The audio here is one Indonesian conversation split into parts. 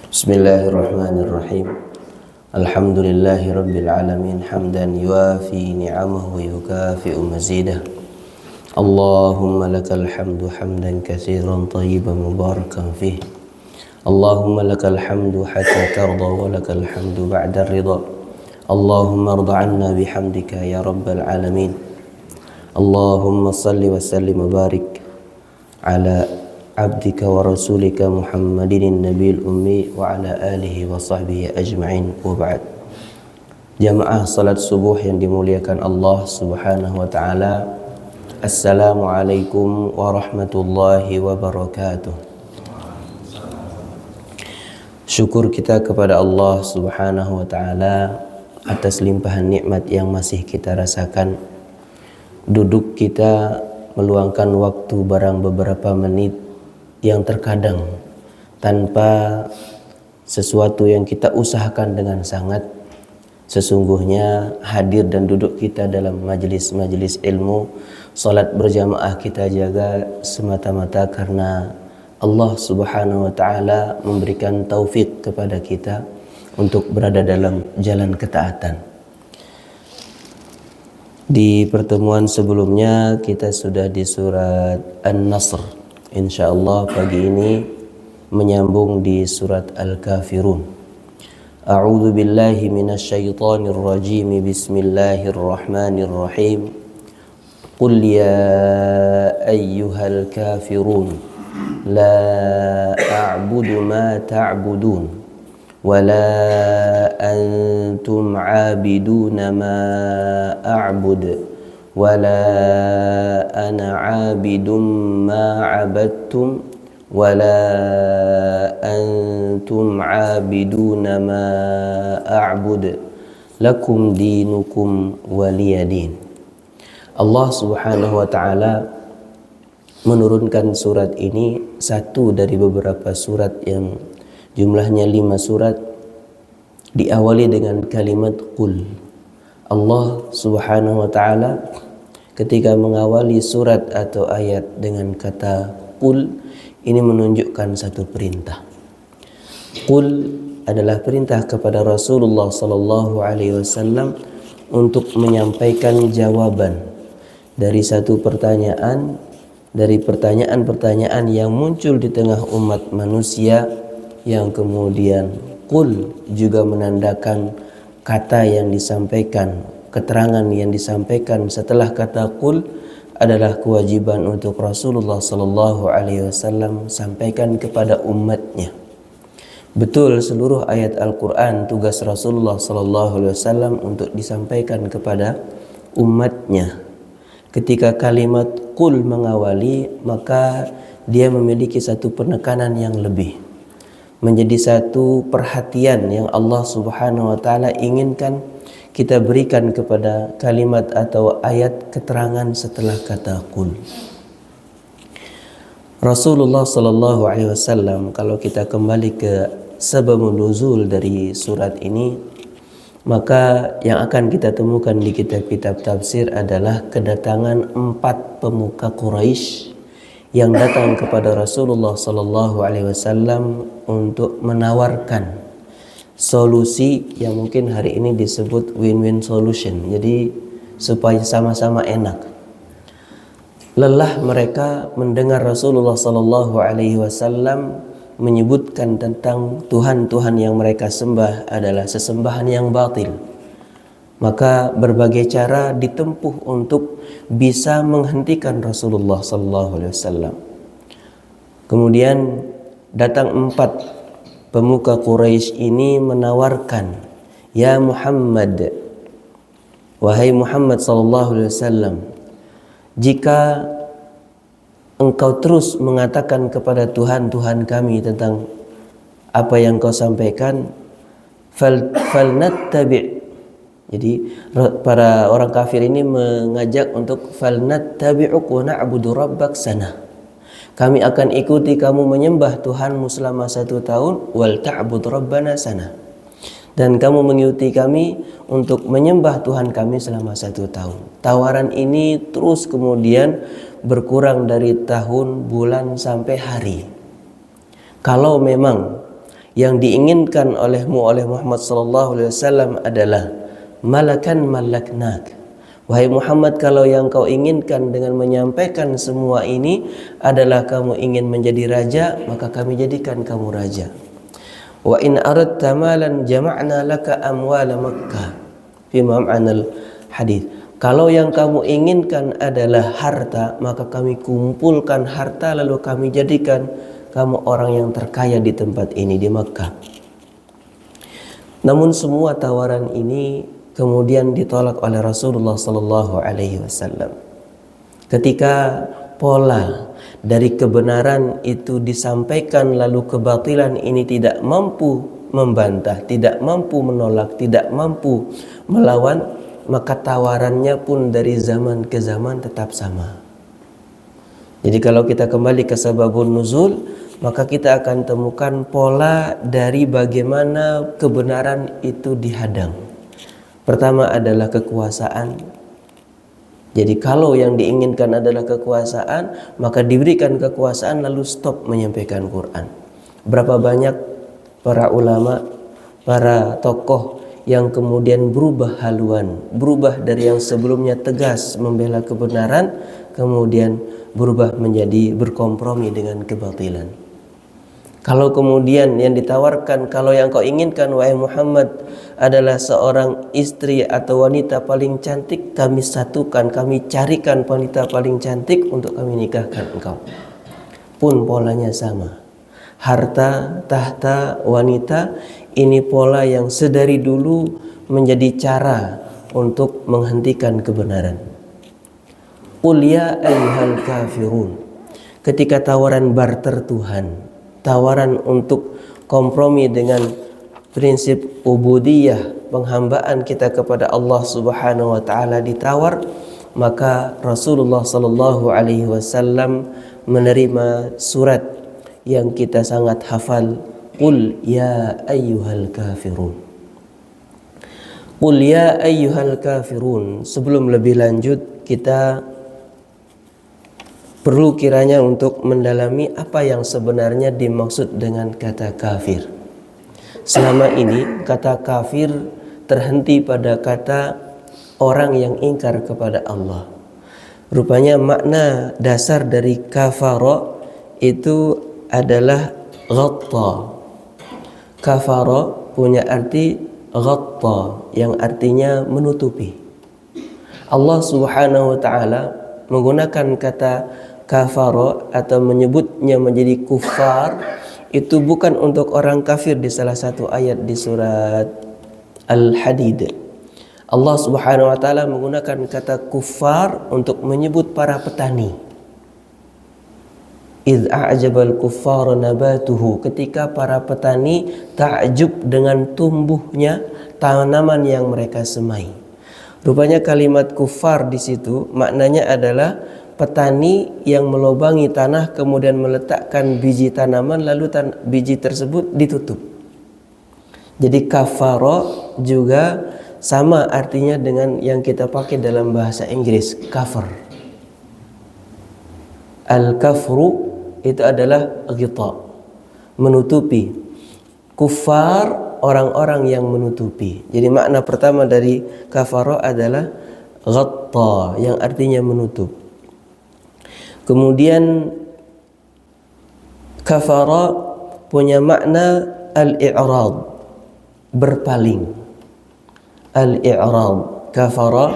Bismillahirrahmanirrahim. Alhamdulillahi rabbil alamin hamdan yuafi ni'amahu wa yukafi'u mazidah. Allahumma lakal hamdu hamdan katsiran tayyiban mubarakan fih. Allahumma lakal hamdu hatta tarda wa lakal hamdu ba'da ridha. Allahumma arda 'anna bihamdika ya rabbal alamin. Allahumma salli wa sallim wa barik ala abdika wa rasulika Muhammadin nabiyil ummi wa ala alihi wa sahbihi ajma'in wa ba'd. Jamaah salat subuh yang dimuliakan Allah subhanahu wa ta'ala, Assalamualaikum warahmatullahi wabarakatuh. Syukur kita kepada Allah subhanahu wa ta'ala atas limpahan nikmat yang masih kita rasakan. Duduk kita meluangkan waktu barang beberapa menit yang terkadang tanpa sesuatu yang kita usahakan dengan sangat, sesungguhnya hadir dan duduk kita dalam majelis-majelis ilmu, salat berjamaah kita jaga semata-mata karena Allah subhanahu wa ta'ala memberikan taufik kepada kita untuk berada dalam jalan ketaatan. Di pertemuan sebelumnya kita sudah di surat An-Nasr. Insyaallah pagi ini menyambung di surat Al-Kafirun. A'udzu billahi minasyaitonir rajim. Bismillahirrahmanirrahim. Qul ya ayyuhal kafirun la a'budu ma ta'budun wa la antum 'abiduna ma a'budu wala ana 'abidum ma 'abadtum wala antum 'abiduna ma a'bud lakum dinukum waliyadin. Allah subhanahu wa ta'ala menurunkan surat ini, satu dari beberapa surat yang jumlahnya 5 surat, diawali dengan kalimat qul. Allah subhanahu wa ta'ala ketika mengawali surat atau ayat dengan kata qul, ini menunjukkan satu perintah. Qul adalah perintah kepada Rasulullah sallallahu alaihi wasallam untuk menyampaikan jawaban dari satu pertanyaan, dari pertanyaan-pertanyaan yang muncul di tengah umat manusia, yang kemudian qul juga menandakan kata yang disampaikan, keterangan yang disampaikan setelah kata qul adalah kewajiban untuk Rasulullah sallallahu alaihi wasallam sampaikan kepada umatnya. Betul, seluruh ayat Al-Qur'an tugas Rasulullah sallallahu alaihi wasallam untuk disampaikan kepada umatnya. Ketika kalimat qul mengawali, maka dia memiliki satu penekanan yang lebih, menjadi satu perhatian yang Allah subhanahu wa ta'ala inginkan kita berikan kepada kalimat atau ayat keterangan setelah kata qul. Rasulullah sallallahu alaihi wasallam, kalau kita kembali ke sababun nuzul dari surat ini, maka yang akan kita temukan di kitab-kitab tafsir adalah kedatangan 4 pemuka Quraisy yang datang kepada Rasulullah sallallahu alaihi wasallam untuk menawarkan solusi yang mungkin hari ini disebut win-win solution. Jadi supaya sama-sama enak. Lelah mereka mendengar Rasulullah sallallahu alaihi wasallam menyebutkan tentang Tuhan-Tuhan yang mereka sembah adalah sesembahan yang batil. Maka berbagai cara ditempuh untuk bisa menghentikan Rasulullah sallallahu alaihi wasallam. Kemudian datang 4 pemuka Quraisy ini menawarkan, ya Muhammad, wahai Muhammad sallallahu alaihi wasallam, jika engkau terus mengatakan kepada Tuhan-Tuhan kami tentang apa yang kau sampaikan, falnattabi'. Jadi para orang kafir ini mengajak untuk falnattabi'uk wa na'budu rabbak sana. Kami akan ikuti kamu menyembah Tuhanmu selama 1 tahun, wal ta'bud rabbana sana. Dan kamu mengikuti kami untuk menyembah Tuhan kami selama 1 tahun. Tawaran ini terus kemudian berkurang dari tahun, bulan sampai hari. Kalau memang Yang diinginkan olehmu oleh Muhammad sallallahu alaihi wasallam adalah malakan malaknak. Wahai Muhammad, kalau yang kau inginkan dengan menyampaikan semua ini adalah kamu ingin menjadi raja, maka kami jadikan kamu raja. Wa in aradta malan jama'na laka amwala Makkah. Fi ma'anal hadis. Kalau yang kamu inginkan adalah harta, maka kami kumpulkan harta lalu kami jadikan kamu orang yang terkaya di tempat ini, di Makkah. Namun semua tawaran ini kemudian ditolak oleh Rasulullah sallallahu alaihi wasallam. Ketika pola dari kebenaran itu disampaikan lalu kebatilan ini tidak mampu membantah, tidak mampu menolak, tidak mampu melawan, maka tawarannya pun dari zaman ke zaman tetap sama. Jadi kalau kita kembali ke sababun nuzul, maka kita akan temukan pola dari bagaimana kebenaran itu dihadang. Pertama adalah kekuasaan. Jadi kalau yang diinginkan adalah kekuasaan, maka diberikan kekuasaan lalu stop menyampaikan Quran. Berapa banyak para ulama, para tokoh yang kemudian berubah haluan, berubah dari yang sebelumnya tegas membela kebenaran, kemudian berubah menjadi berkompromi dengan kebatilan. Kalau kemudian yang ditawarkan, kalau yang kau inginkan wahai Muhammad adalah seorang istri atau wanita paling cantik, kami satukan, kami carikan wanita paling cantik untuk kami nikahkan engkau. Pun polanya sama. Harta, tahta, wanita, ini pola yang sedari dulu menjadi cara untuk menghentikan kebenaran. Qul ya ayyuhal kafirun. Ketika tawaran barter Tuhan, tawaran untuk kompromi dengan prinsip ubudiyah, penghambaan kita kepada Allah Subhanahu wa taala ditawar, maka Rasulullah sallallahu alaihi wasallam menerima surat yang kita sangat hafal, Qul ya ayyuhal kafirun. Qul ya ayyuhal kafirun. Sebelum lebih lanjut, kita perlu kiranya untuk mendalami apa yang sebenarnya dimaksud dengan kata kafir. Selama ini kata kafir terhenti pada kata orang yang ingkar kepada Allah. Rupanya makna dasar dari kafara itu adalah ghatta. Kafara punya arti ghatta yang artinya menutupi. Allah Subhanahu wa taala menggunakan kata kafara atau menyebutnya menjadi kufar itu bukan untuk orang kafir di salah satu ayat di surat Al-Hadid. Allah Subhanahu wa taala menggunakan kata kufar untuk menyebut para petani. Idz a'jabal kuffara nabatuhu, ketika para petani takjub dengan tumbuhnya tanaman yang mereka semai. Rupanya kalimat kufar di situ maknanya adalah petani yang melubangi tanah kemudian meletakkan biji tanaman lalu biji tersebut ditutup. Jadi kafara juga sama artinya dengan yang kita pakai dalam bahasa Inggris, cover. Al-kafru itu adalah ghita, menutupi. Kufar orang-orang yang menutupi. Jadi makna pertama dari kafara adalah ghatta yang artinya menutup. Kemudian kafara punya makna al-i'rad, berpaling. Al-i'rad, kafara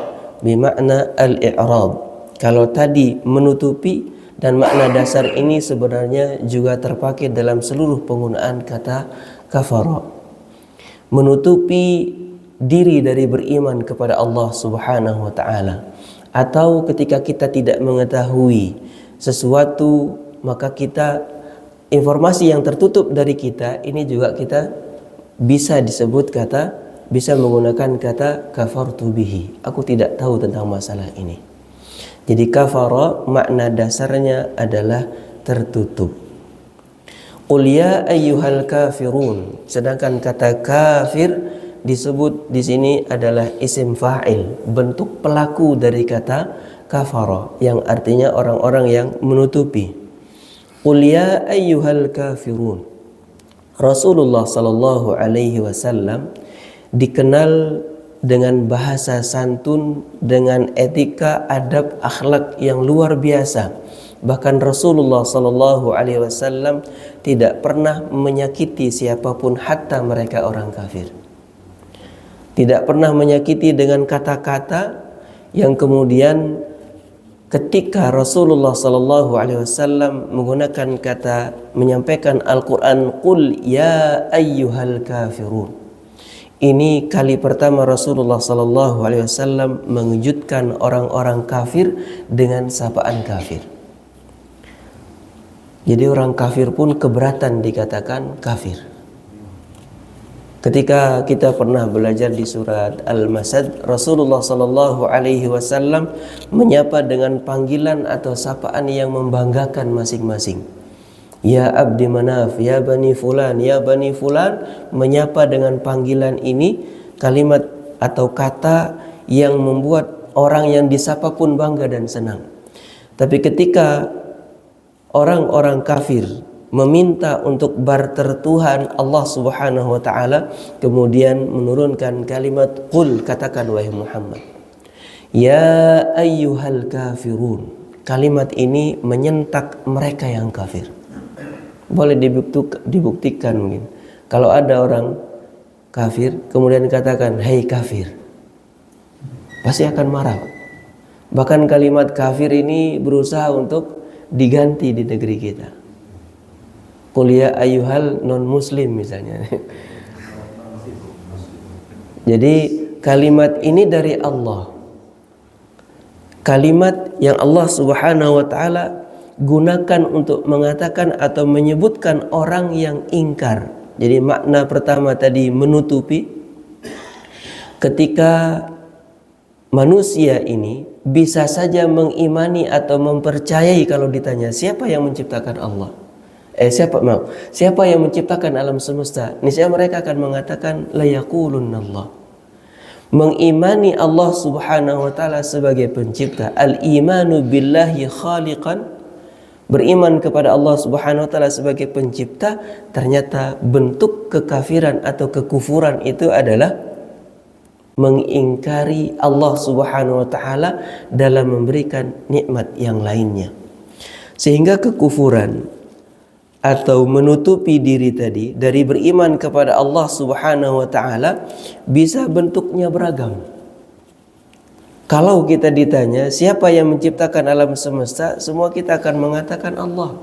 bermakna al-i'rad. Kalau tadi menutupi, dan makna dasar ini sebenarnya juga terpakai dalam seluruh penggunaan kata kafara. Menutupi diri dari beriman kepada Allah Subhanahu wa taala. Atau ketika kita tidak mengetahui sesuatu, maka kita informasi yang tertutup dari kita ini juga kita bisa disebut bisa menggunakan kata kafartu bihi. Aku tidak tahu tentang masalah ini. Jadi kafara makna dasarnya adalah tertutup. Qul ya ayyuhal kafirun. Sedangkan kata kafir disebut di sini adalah isim fa'il, bentuk pelaku dari kata kafara yang artinya orang-orang yang menutupi. Qul ya ayyuhal kafirun. Rasulullah Sallallahu Alaihi Wasallam dikenal dengan bahasa santun, dengan etika, adab, akhlak yang luar biasa. Bahkan Rasulullah Sallallahu Alaihi Wasallam tidak pernah menyakiti siapapun, hatta mereka orang kafir. Tidak pernah menyakiti dengan kata-kata yang kemudian ketika Rasulullah Sallallahu Alaihi Wasallam menggunakan kata, menyampaikan Al-Quran, Qul ya ayyuhal kafirun. Ini kali pertama Rasulullah Sallallahu Alaihi Wasallam mengejutkan orang-orang kafir dengan sapaan kafir. Jadi orang kafir pun keberatan dikatakan kafir. Ketika kita pernah belajar di surat Al-Masad, Rasulullah Sallallahu Alaihi Wasallam menyapa dengan panggilan atau sapaan yang membanggakan masing-masing. Ya Abdi Manaf, ya Bani Fulan, ya Bani Fulan, menyapa dengan panggilan ini, kalimat atau kata yang membuat orang yang disapa pun bangga dan senang. Tapi ketika orang-orang kafir meminta untuk barter Tuhan Allah Subhanahu wa taala, kemudian menurunkan kalimat Qul, katakan wahai Muhammad, ya ayyuhal kafirun. Kalimat ini menyentak mereka yang kafir. Boleh dibuktikan mungkin. Kalau ada orang kafir kemudian katakan hei kafir, pasti akan marah. Bahkan kalimat kafir ini berusaha untuk diganti di negeri kita. Qul ya ayyuhal non muslim misalnya. Jadi kalimat ini dari Allah. Kalimat yang Allah Subhanahu wa taala gunakan untuk mengatakan atau menyebutkan orang yang ingkar. Jadi makna pertama tadi menutupi. Ketika manusia ini bisa saja mengimani atau mempercayai kalau ditanya siapa yang menciptakan Allah, siapa yang menciptakan alam semesta, niscaya mereka akan mengatakan la yaqulunallah. Mengimani Allah Subhanahu wa taala sebagai pencipta, al-imanu billahi khaliqan, beriman kepada Allah Subhanahu wa taala sebagai pencipta, ternyata bentuk kekafiran atau kekufuran itu adalah mengingkari Allah Subhanahu wa taala dalam memberikan nikmat yang lainnya. Sehingga kekufuran atau menutupi diri tadi dari beriman kepada Allah Subhanahu wa taala bisa bentuknya beragam. Kalau kita ditanya siapa yang menciptakan alam semesta, semua kita akan mengatakan Allah.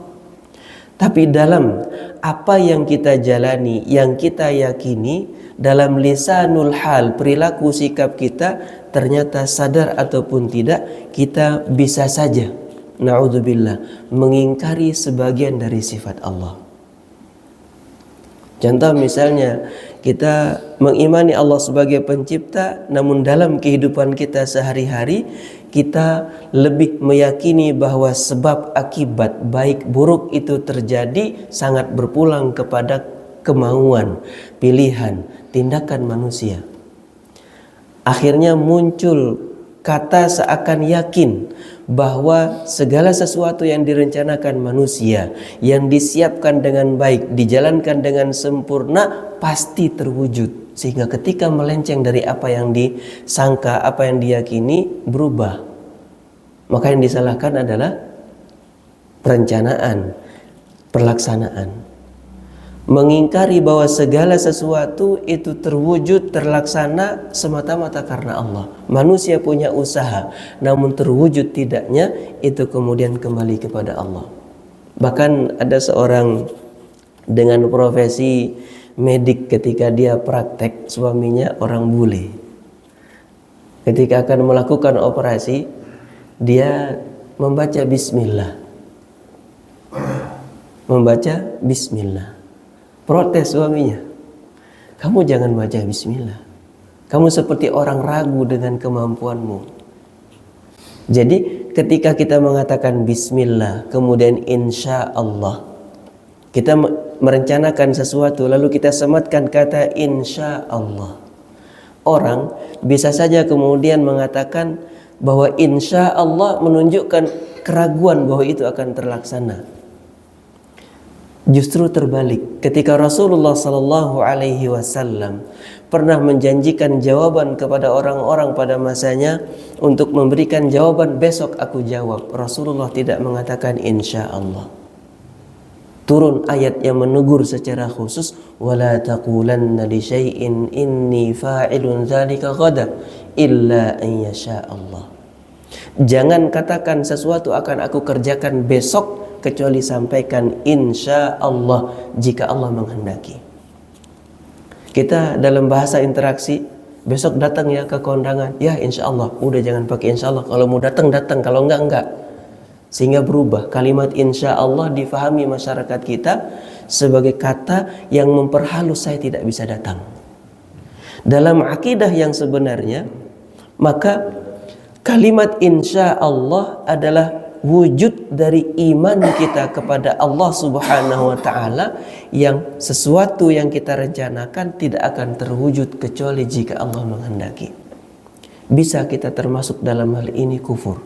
Tapi dalam apa yang kita jalani, yang kita yakini, dalam lisanul hal, perilaku sikap kita, ternyata sadar ataupun tidak, kita bisa saja, na'udzubillah, mengingkari sebagian dari sifat Allah. Contoh misalnya, kita mengimani Allah sebagai pencipta, namun dalam kehidupan kita sehari-hari kita lebih meyakini bahwa sebab akibat baik buruk itu terjadi sangat berpulang kepada kemauan, pilihan, tindakan manusia. Akhirnya muncul kata seakan yakin bahwa segala sesuatu yang direncanakan manusia, yang disiapkan dengan baik, dijalankan dengan sempurna, pasti terwujud. Sehingga ketika melenceng dari apa yang disangka, apa yang diyakini, berubah. Maka yang disalahkan adalah perencanaan, pelaksanaan. Mengingkari bahwa segala sesuatu itu terwujud, terlaksana semata-mata karena Allah. Manusia punya usaha, namun terwujud tidaknya itu kemudian kembali kepada Allah. Bahkan ada seorang dengan profesi medik, ketika dia praktek, suaminya orang bule. Ketika akan melakukan operasi, dia membaca bismillah. Membaca bismillah. Protes suaminya, kamu jangan baca bismillah, kamu seperti orang ragu dengan kemampuanmu. Jadi ketika kita mengatakan bismillah, kemudian insya Allah, kita merencanakan sesuatu lalu kita sematkan kata insya Allah, orang bisa saja kemudian mengatakan bahwa insya Allah menunjukkan keraguan bahwa itu akan terlaksana. Justru terbalik, ketika Rasulullah Sallallahu Alaihi Wasallam pernah menjanjikan jawaban kepada orang-orang pada masanya untuk memberikan jawaban, besok aku jawab, Rasulullah tidak mengatakan insya Allah. Turun ayat yang menegur secara khusus, wala taqulanna li syai'in inni fa'ilun dzalika ghadan illa an yasha Allah. Jangan katakan sesuatu akan aku kerjakan besok kecuali sampaikan insya Allah, jika Allah menghendaki. Kita dalam bahasa interaksi, besok datang ya ke kondangan, ya insya Allah. Udah jangan pakai insya Allah, kalau mau datang datang, kalau enggak. Sehingga berubah kalimat insya Allah difahami masyarakat kita sebagai kata yang memperhalus saya tidak bisa datang. Dalam akidah yang sebenarnya, maka kalimat insya Allah adalah wujud dari iman kita kepada Allah Subhanahu wa Ta'ala, yang sesuatu yang kita rencanakan tidak akan terwujud kecuali jika Allah menghendaki. Bisa kita termasuk dalam hal ini kufur.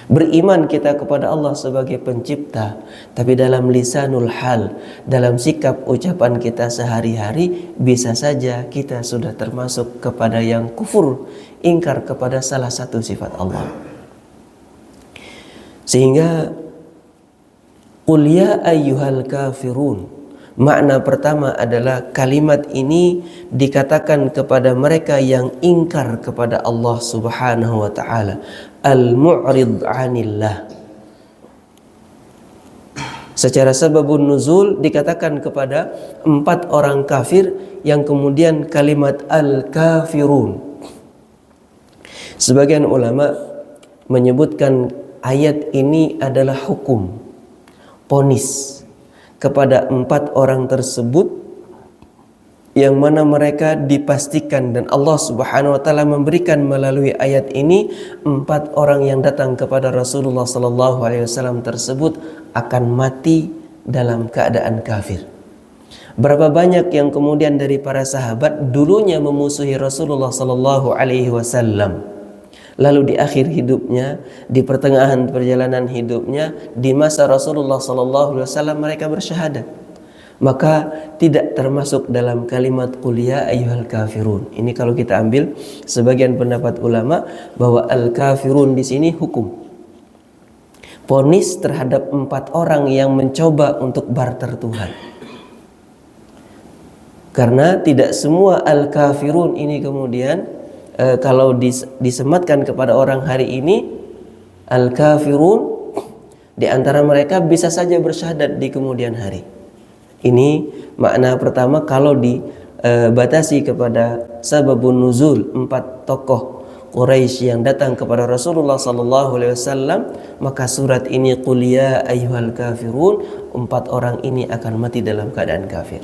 Beriman kita kepada Allah sebagai pencipta, tapi dalam lisanul hal, dalam sikap ucapan kita sehari-hari, bisa saja kita sudah termasuk kepada yang kufur, ingkar kepada salah satu sifat Allah. Sehingga qul ya ayyuhal kafirun, makna pertama adalah kalimat ini dikatakan kepada mereka yang ingkar kepada Allah Subhanahu wa Ta'ala, al-mu'rid 'anillah. Secara sababun nuzul dikatakan kepada 4 orang kafir yang kemudian kalimat al-kafirun. Sebagian ulama menyebutkan ayat ini adalah hukum, ponis kepada 4 orang tersebut, yang mana mereka dipastikan dan Allah Subhanahu wa Ta'ala memberikan melalui ayat ini 4 orang yang datang kepada Rasulullah Sallallahu Alaihi Wasallam tersebut akan mati dalam keadaan kafir. Berapa banyak yang kemudian dari para sahabat dulunya memusuhi Rasulullah Sallallahu Alaihi Wasallam, lalu di akhir hidupnya, di pertengahan perjalanan hidupnya, di masa Rasulullah Sallallahu Alaihi Wasallam mereka bersyahadat. Maka tidak termasuk dalam kalimat qul ya ayyuhal kafirun. Ini kalau kita ambil sebagian pendapat ulama bahwa al-kafirun di sini hukum, ponis terhadap 4 orang yang mencoba untuk barter Tuhan. Karena tidak semua al-kafirun ini kemudian kalau disematkan kepada orang hari ini, al-kafirun di antara mereka bisa saja bersyahadat di kemudian hari. Ini makna pertama kalau dibatasi kepada sababun nuzul 4 tokoh Quraisy yang datang kepada Rasulullah sallallahu alaihi wasallam, maka surat ini qul ya ayyuhal kafirun, 4 orang ini akan mati dalam keadaan kafir.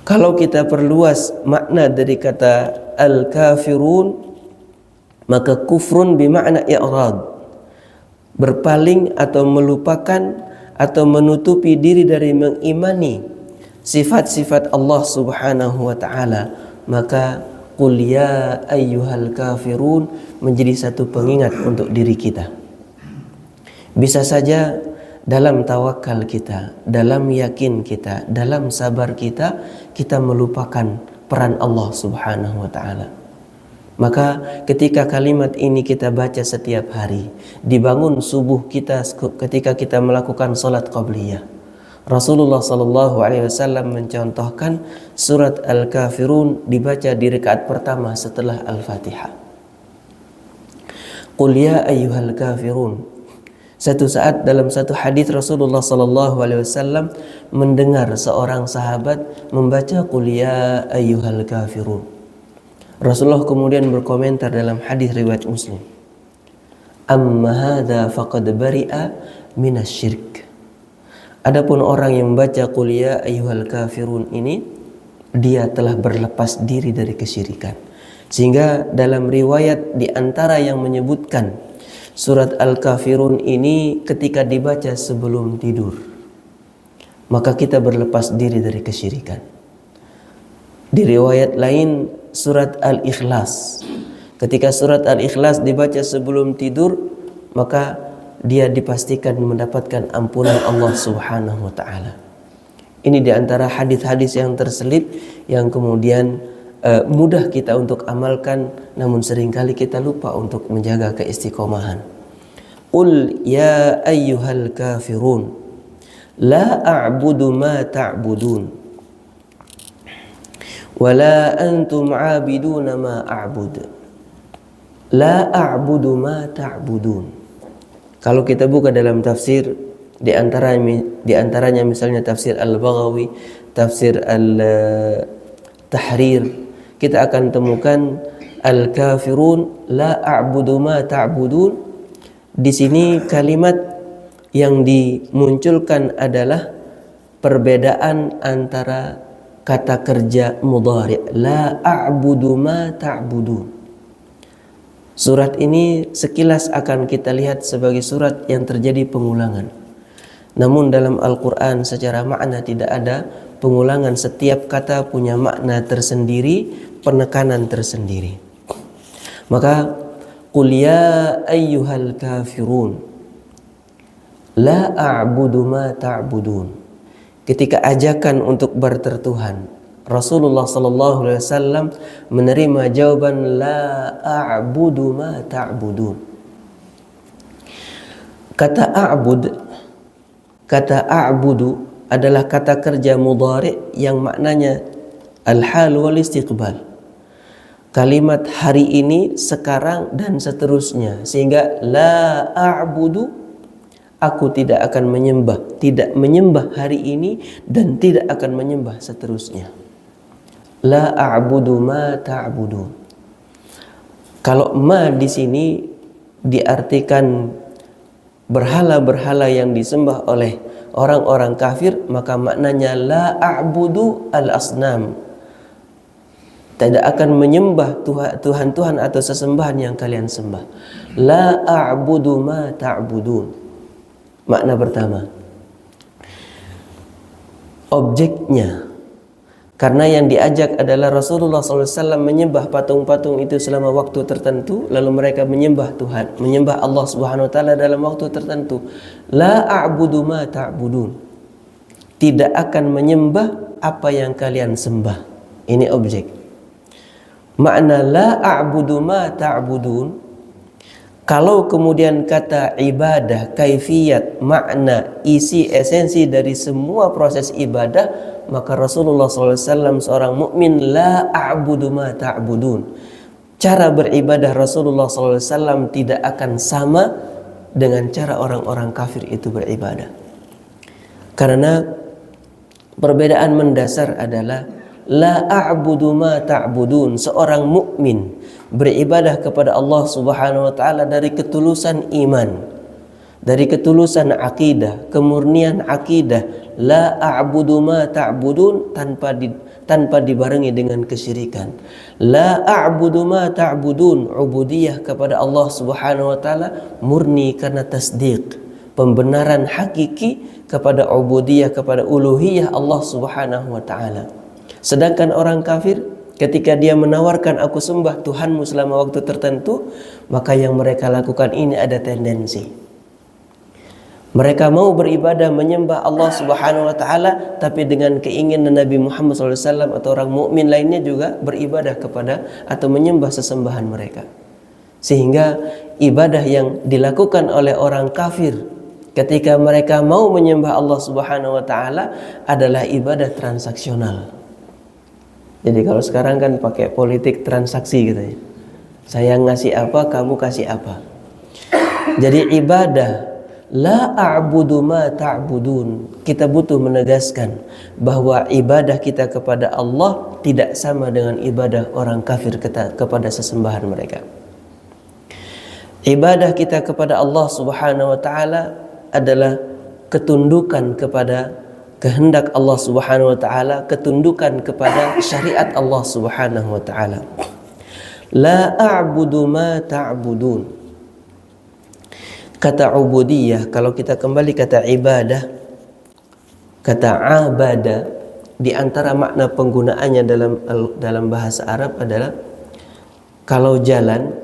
Kalau kita perluas makna dari kata al-kafirun, maka kufrun bermakna i'rad, berpaling atau melupakan atau menutupi diri dari mengimani sifat-sifat Allah Subhanahu wa Ta'ala. Maka qul ya ayyuhal kafirun menjadi satu pengingat untuk diri kita. Bisa saja dalam tawakal kita, dalam yakin kita, dalam sabar kita, kita melupakan peran Allah Subhanahu wa Ta'ala. Maka ketika kalimat ini kita baca setiap hari, dibangun subuh kita ketika kita melakukan salat qabliyah. Rasulullah sallallahu alaihi wasallam mencontohkan surat Al-Kafirun dibaca di rakaat pertama setelah Al-Fatihah. Qul ya ayyuhal kafirun. Satu saat dalam satu hadis Rasulullah sallallahu alaihi wasallam mendengar seorang sahabat membaca qul ya ayyuhal kafirun. Rasulullah kemudian berkomentar dalam hadis riwayat Muslim, amma hadza faqad bari'a minasy-syirk. Adapun orang yang membaca qul ya ayyuhal kafirun ini, dia telah berlepas diri dari kesyirikan. Sehingga dalam riwayat di antara yang menyebutkan surat Al-Kafirun ini ketika dibaca sebelum tidur, maka kita berlepas diri dari kesyirikan. Di riwayat lain surat Al-Ikhlas, ketika surat Al-Ikhlas dibaca sebelum tidur, maka dia dipastikan mendapatkan ampunan Allah Subhanahu wa taala. Ini di antara hadis-hadis yang terselip yang kemudian mudah kita untuk amalkan, namun seringkali kita lupa untuk menjaga keistiqomahan. Qul ya ayyuhal kafirun la a'budu ma ta'budun wa la antum 'abiduna ma a'bud. La a'budu ma ta'budun. Kalau kita buka dalam tafsir, di antaranya misalnya tafsir Al-Baghawi, tafsir Al-Tahrir, kita akan temukan al-kafirun la a'budu ma ta'budun. Di sini kalimat yang dimunculkan adalah perbedaan antara kata kerja mudhari', la a'budu ma ta'budun. Surat ini sekilas akan kita lihat sebagai surat yang terjadi pengulangan. Namun dalam Al-Quran secara makna tidak ada pengulangan. Setiap kata punya makna tersendiri, penekanan tersendiri. Maka qul ya ayyuhal kafirun la a'budu ma ta'budun. Ketika ajakan untuk bertertuhan, Rasulullah sallallahu alaihi wasallam menerima jawaban la a'budu ma ta'budun. Kata a'budu adalah kata kerja mudhari' yang maknanya al-hal wal istiqbal. Kalimat hari ini, sekarang dan seterusnya. Sehingga la a'budu, aku tidak akan menyembah hari ini dan tidak akan menyembah seterusnya. La a'budu ma ta'budun. Kalau ma di sini diartikan berhala-berhala yang disembah oleh orang-orang kafir, maka maknanya la a'budu al-asnam. Tidak akan menyembah Tuhan-Tuhan atau sesembahan yang kalian sembah. La a'budu ma ta'budun. Makna pertama, objeknya, karena yang diajak adalah Rasulullah SAW menyembah patung-patung itu selama waktu tertentu, lalu mereka menyembah Tuhan, menyembah Allah Subhanahu Wa Taala dalam waktu tertentu. La a'budu ma ta'budun, tidak akan menyembah apa yang kalian sembah. Ini objek. Makna la a'budu ma ta'budun, kalau kemudian kata ibadah, kaifiyat, makna, isi, esensi dari semua proses ibadah, maka Rasulullah SAW seorang mukmin la a'budu ma ta'budun. Cara beribadah Rasulullah SAW tidak akan sama dengan cara orang-orang kafir itu beribadah. Karena perbedaan mendasar adalah la a'budu ma ta'budun. Seorang mukmin beribadah kepada Allah Subhanahu wa taala dari ketulusan iman, dari ketulusan akidah, kemurnian akidah. La a'budu ma ta'budun, tanpa dibarengi dengan kesyirikan. La a'budu ma ta'budun, ubudiyah kepada Allah Subhanahu wa taala murni karena tasdiq, pembenaran hakiki kepada ubudiyah, kepada uluhiyah Allah Subhanahu wa taala. Sedangkan orang kafir, ketika dia menawarkan aku sembah Tuhanmu selama waktu tertentu, maka yang mereka lakukan ini ada tendensi. Mereka mau beribadah menyembah Allah Subhanahu wa taala, tapi dengan keinginan Nabi Muhammad SAW atau orang mukmin lainnya juga beribadah kepada atau menyembah sesembahan mereka. Sehingga ibadah yang dilakukan oleh orang kafir ketika mereka mau menyembah Allah Subhanahu wa taala adalah ibadah transaksional. Jadi kalau sekarang kan pakai politik transaksi gitu ya. Saya ngasih apa, kamu kasih apa. Jadi ibadah la a'budu ma ta'budun, kita butuh menegaskan bahwa ibadah kita kepada Allah tidak sama dengan ibadah orang kafir kepada sesembahan mereka. Ibadah kita kepada Allah Subhanahu wa taala adalah ketundukan kepada kehendak Allah Subhanahu wa taala, ketundukan kepada syariat Allah Subhanahu wa taala. La a'budu ma ta'budun. Kata ubudiyah, kalau kita kembali kata ibadah, kata abada, di antara makna penggunaannya dalam bahasa Arab adalah kalau jalan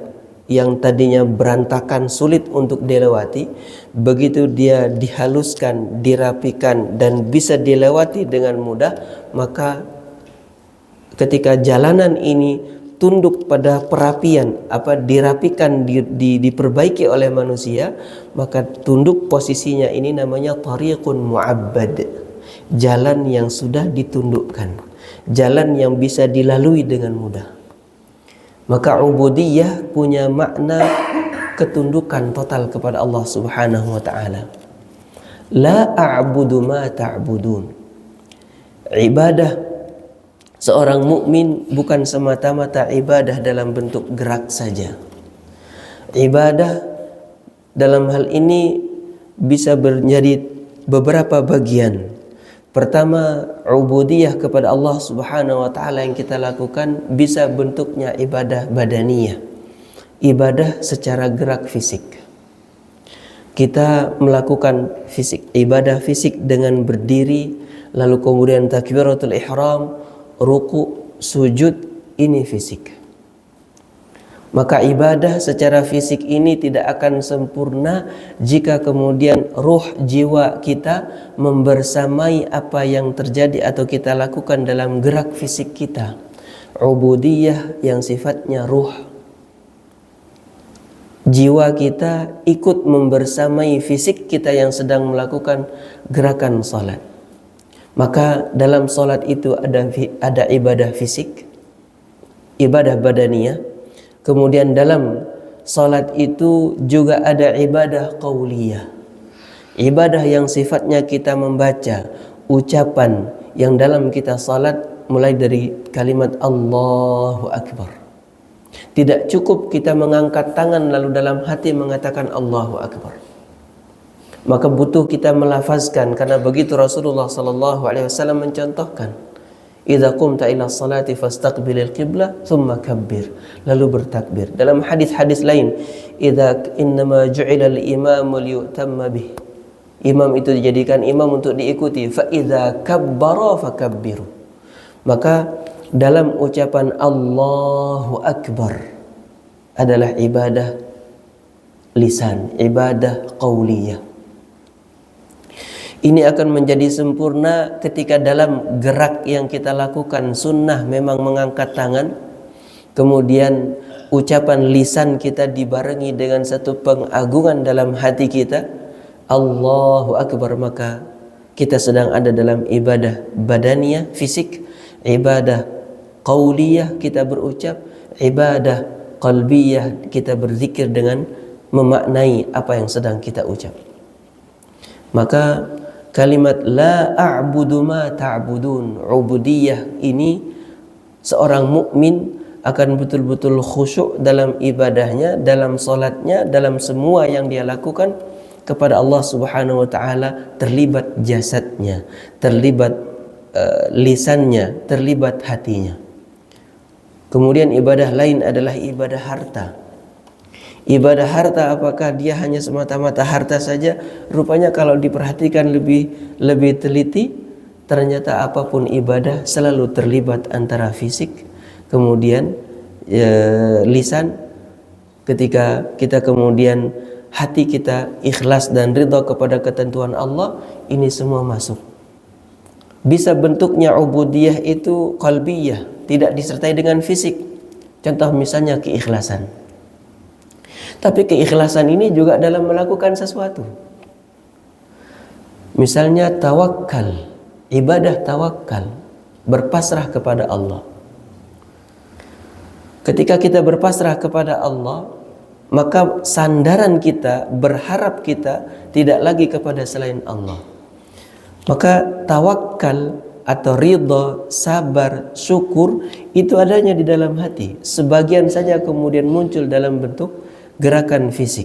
yang tadinya berantakan, sulit untuk dilewati, begitu dia dihaluskan, dirapikan dan bisa dilewati dengan mudah, maka ketika jalanan ini tunduk pada perapian, dirapikan, diperbaiki oleh manusia, maka tunduk posisinya ini namanya tariqun mu'abbad, jalan yang sudah ditundukkan, jalan yang bisa dilalui dengan mudah. Maka ubudiyah punya makna ketundukan total kepada Allah Subhanahu wa taala. La a'budu ma ta'budun. Ibadah seorang mukmin bukan semata-mata ibadah dalam bentuk gerak saja. Ibadah dalam hal ini bisa menjadi beberapa bagian. Pertama, ubudiyah kepada Allah Subhanahu wa taala yang kita lakukan bisa bentuknya ibadah badaniyah. Ibadah secara gerak fisik. Kita melakukan ibadah fisik dengan berdiri, lalu kemudian takbiratul ihram, ruku, sujud, ini fisik. Maka ibadah secara fisik ini tidak akan sempurna jika kemudian ruh jiwa kita membersamai apa yang terjadi atau kita lakukan dalam gerak fisik kita. Ubudiyah yang sifatnya ruh. Jiwa kita ikut membersamai fisik kita yang sedang melakukan gerakan salat. Maka dalam salat itu ada ibadah fisik, ibadah badaniyah. Kemudian dalam salat itu juga ada ibadah qauliyah. Ibadah yang sifatnya kita membaca ucapan yang dalam kita salat mulai dari kalimat Allahu Akbar. Tidak cukup kita mengangkat tangan lalu dalam hati mengatakan Allahu Akbar. Maka butuh kita melafazkan, karena begitu Rasulullah sallallahu alaihi wasallam mencontohkan. Idza qumta ila sholati fastaqbilil qiblah thumma kabbir, lalu bertakbir. Dalam hadis-hadis lain, innama ju'ila al-imamu liyutamma bih. Imam itu dijadikan imam untuk diikuti. Fa idza kabbara fakabbiru. Maka dalam ucapan Allahu Akbar adalah ibadah lisan, ibadah qauliyah. Ini akan menjadi sempurna ketika dalam gerak yang kita lakukan sunnah memang mengangkat tangan. Kemudian ucapan lisan kita dibarengi dengan satu pengagungan dalam hati kita, Allahu Akbar, maka kita sedang ada dalam ibadah badaniyah, fisik, ibadah qauliyah, kita berucap, ibadah qalbiyah, kita berzikir dengan memaknai apa yang sedang kita ucap. Maka kalimat la a'budu ma ta'budun, ubudiyah ini seorang mukmin akan betul-betul khusyuk dalam ibadahnya, dalam salatnya, dalam semua yang dia lakukan kepada Allah Subhanahu wa taala, terlibat jasadnya, terlibat lisannya, terlibat hatinya. Kemudian ibadah lain adalah ibadah harta. Ibadah harta, apakah dia hanya semata-mata harta saja? Rupanya kalau diperhatikan lebih teliti, ternyata apapun ibadah selalu terlibat antara fisik, kemudian lisan. Ketika kita kemudian hati kita ikhlas dan ridha kepada ketentuan Allah, ini semua masuk. Bisa bentuknya ubudiyah itu qalbiyah, tidak disertai dengan fisik. Contoh misalnya keikhlasan. Tapi keikhlasan ini juga dalam melakukan sesuatu. Misalnya tawakal, ibadah tawakal, berpasrah kepada Allah. Ketika kita berpasrah kepada Allah, maka sandaran kita, berharap kita tidak lagi kepada selain Allah. Maka tawakal atau ridha, sabar, syukur itu adanya di dalam hati. Sebagian saja kemudian muncul dalam bentuk gerakan fisik.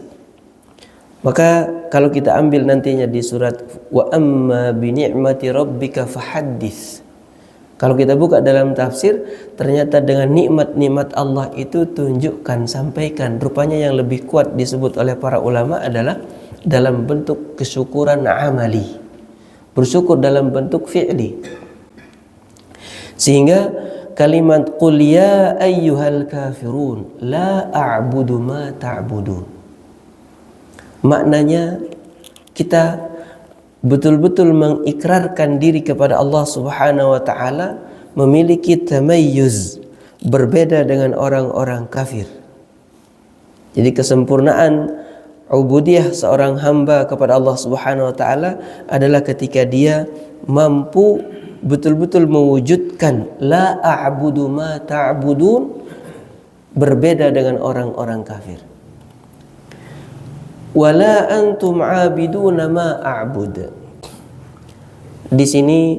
Maka kalau kita ambil nantinya di surat wa amma bi ni'mati rabbika fahaddits. Kalau kita buka dalam tafsir, ternyata dengan nikmat-nikmat Allah itu tunjukkan, sampaikan. Rupanya yang lebih kuat disebut oleh para ulama adalah dalam bentuk kesyukuran amali. Bersyukur dalam bentuk fi'li. Sehingga kalimat qul ya ayyuhal kafirun la a'budu ma ta'budun. Maknanya kita betul-betul mengikrarkan diri kepada Allah Subhanahu wa taala, memiliki tamayyuz, berbeda dengan orang-orang kafir. Jadi kesempurnaan ubudiyah seorang hamba kepada Allah Subhanahu wa taala adalah ketika dia mampu betul-betul mewujudkan la a'budu ma ta'budun, berbeda dengan orang-orang kafir. Wala antum 'abiduna ma a'bud. Di sini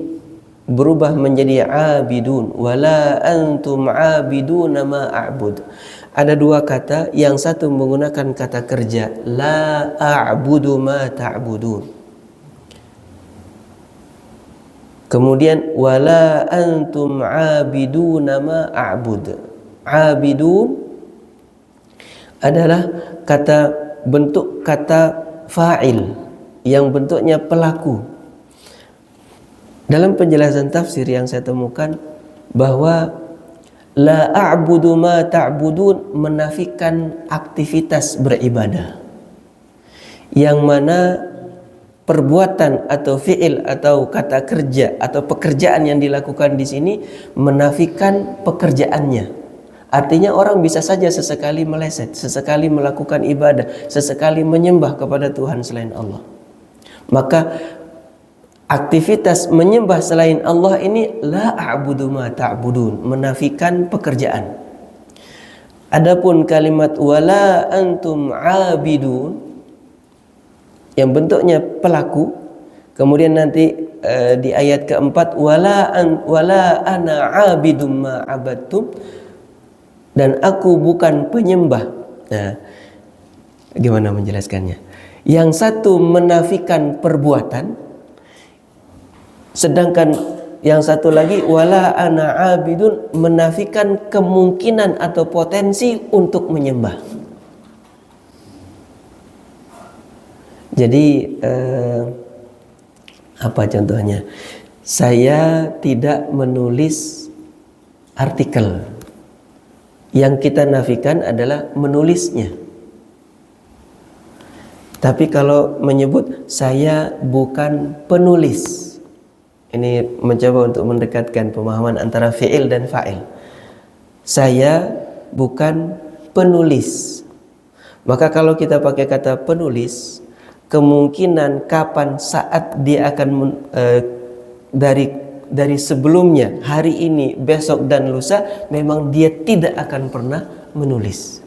berubah menjadi 'abidun. Wala antum 'abiduna ma a'bud. Ada dua kata, yang satu menggunakan kata kerja la a'budu ma ta'budun. Kemudian wala antum 'abiduna ma a'bud. 'Abidun adalah bentuk kata fa'il yang bentuknya pelaku. Dalam penjelasan tafsir yang saya temukan bahwa la a'budu ma ta'budun menafikan aktivitas beribadah, yang mana perbuatan atau fi'il atau kata kerja atau pekerjaan yang dilakukan di sini menafikan pekerjaannya. Artinya orang bisa saja sesekali meleset, sesekali melakukan ibadah, sesekali menyembah kepada Tuhan selain Allah. Maka aktivitas menyembah selain Allah ini la a'budu ma ta'budun, menafikan pekerjaan. Adapun kalimat wala antum 'abidun yang bentuknya pelaku, kemudian nanti di ayat keempat wala ana 'abidum ma 'abadtum, dan aku bukan penyembah. Nah, gimana menjelaskannya? Yang satu menafikan perbuatan, sedangkan yang satu lagi wala ana 'abidun menafikan kemungkinan atau potensi untuk menyembah. Jadi apa contohnya? Saya tidak menulis artikel. Yang kita nafikan adalah menulisnya. Tapi kalau menyebut saya bukan penulis, ini mencoba untuk mendekatkan pemahaman antara fi'il dan fa'il. Saya bukan penulis. Maka kalau kita pakai kata penulis, kemungkinan kapan saat dia akan dari sebelumnya, hari ini, besok dan lusa, memang dia tidak akan pernah menulis.